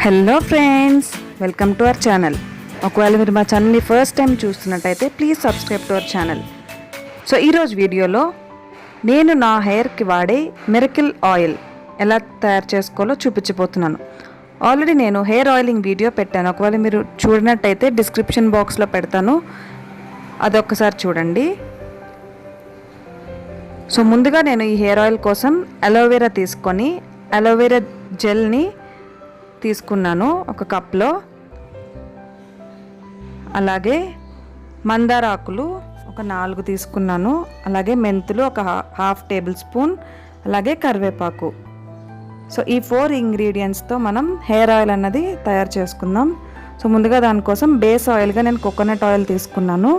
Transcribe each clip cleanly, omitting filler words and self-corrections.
Hello friends, welcome to our channel. ఒకవేళ మీరు మా ఛానల్ని ఫస్ట్ టైం చూస్తున్నట్టయితే please subscribe to our channel. So ఈరోజు వీడియోలో నేను నా హెయిర్కి వాడే మిరకిల్ ఆయిల్ ఎలా తయారు చేసుకోవాలో చూపించబోతున్నాను. ఆల్రెడీ నేను హెయిర్ ఆయిలింగ్ వీడియో పెట్టాను. ఒకవేళ మీరు చూడనట్టయితే డిస్క్రిప్షన్ బాక్స్లో పెడతాను, అదొక్కసారి చూడండి. సో ముందుగా నేను ఈ హెయిర్ ఆయిల్ కోసం అలోవెరా తీసుకొని అలోవెరా జెల్ని తీసుకున్నాను ఒక కప్లో. అలాగే మందార ఆకులు ఒక 4 తీసుకున్నాను. అలాగే మెంతులు ఒక హాఫ్ టేబుల్ స్పూన్, అలాగే కరివేపాకు. సో ఈ 4 ఇంగ్రీడియంట్స్తో మనం హెయిర్ ఆయిల్ అన్నది తయారు చేసుకుందాం. సో ముందుగా దానికోసం బేస్ ఆయిల్గా నేను కోకోనట్ ఆయిల్ తీసుకున్నాను.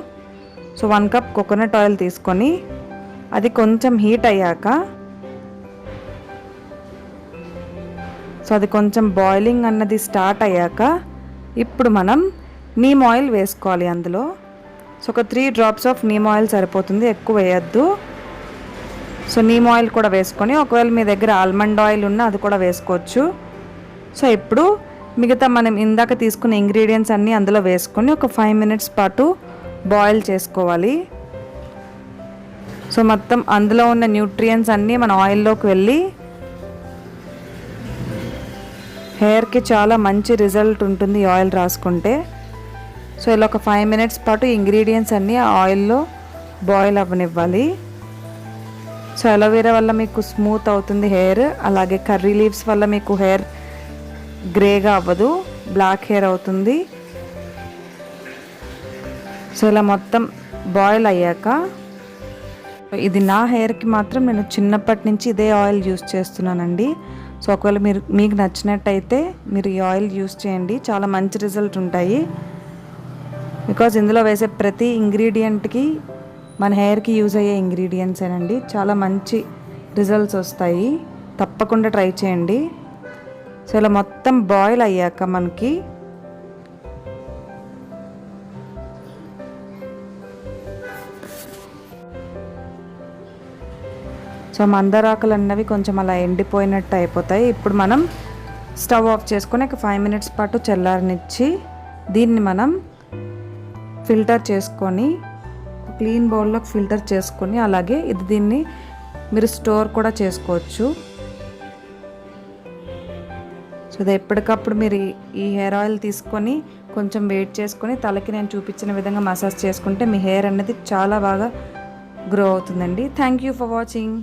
సో 1 కప్ కోకోనట్ ఆయిల్ తీసుకొని అది కొంచెం హీట్ అయ్యాక, సో అది కొంచెం బాయిలింగ్ అన్నది స్టార్ట్ అయ్యాక ఇప్పుడు మనం నీమ్ ఆయిల్ వేసుకోవాలి అందులో. సో ఒక 3 డ్రాప్స్ ఆఫ్ నీమ్ ఆయిల్ సరిపోతుంది, ఎక్కువ వేయద్దు. సో నీమ్ ఆయిల్ కూడా వేసుకొని, ఒకవేళ మీ దగ్గర ఆల్మండ్ ఆయిల్ ఉన్నా అది కూడా వేసుకోవచ్చు. సో ఇప్పుడు మిగతా మనం ఇందాక తీసుకున్న ఇంగ్రీడియంట్స్ అన్నీ అందులో వేసుకొని ఒక 5 మినిట్స్ పాటు బాయిల్ చేసుకోవాలి. సో మొత్తం అందులో ఉన్న న్యూట్రియంట్స్ అన్నీ మన ఆయిల్లోకి వెళ్ళి హెయిర్కి చాలా మంచి రిజల్ట్ ఉంటుంది ఈ ఆయిల్ రాసుకుంటే. సో ఇలా ఒక 5 మినిట్స్ పాటు ఇంగ్రీడియంట్స్ అన్నీ ఆ ఆయిల్లో బాయిల్ అవ్వనివ్వాలి. సో అలోవెరా వల్ల మీకు స్మూత్ అవుతుంది హెయిర్. అలాగే కర్రీ లీవ్స్ వల్ల మీకు హెయిర్ గ్రేగా అవ్వదు, బ్లాక్ హెయిర్ అవుతుంది. సో ఇలా మొత్తం బాయిల్ అయ్యాక, ఇది నా హెయిర్కి మాత్రం నేను చిన్నప్పటి నుంచి ఇదే ఆయిల్ యూస్ చేస్తున్నానండి. సో ఒకవేళ మీకు నచ్చినట్టయితే మీరు ఈ ఆయిల్ యూస్ చేయండి, చాలా మంచి రిజల్ట్ ఉంటాయి. బికాజ్ ఇందులో వేసే ప్రతి ఇంగ్రీడియంట్కి మన హెయిర్కి యూజ్ అయ్యే ఇంగ్రీడియంట్స్ ఏనండి, చాలా మంచి రిజల్ట్స్ వస్తాయి. తప్పకుండా ట్రై చేయండి. సో ఇలా మొత్తం బాయిల్ అయ్యాక మనకి సో మందారాకులు అన్నవి కొంచెం అలా ఎండిపోయినట్టు అయిపోతాయి. ఇప్పుడు మనం స్టవ్ ఆఫ్ చేసుకొని ఒక 5 మినిట్స్ పాటు చల్లారనిచ్చి దీన్ని మనం ఫిల్టర్ చేసుకొని క్లీన్ బౌల్లోకి ఫిల్టర్ చేసుకొని, అలాగే దీన్ని మీరు స్టోర్ కూడా చేసుకోవచ్చు. సో ఇది ఎప్పటికప్పుడు మీరు ఈ హెయిర్ ఆయిల్ తీసుకొని కొంచెం వెయిట్ చేసుకొని తలకి నేను చూపించిన విధంగా మసాజ్ చేసుకుంటే మీ హెయిర్ అనేది చాలా బాగా గ్రో అవుతుందండి. Thank you for watching.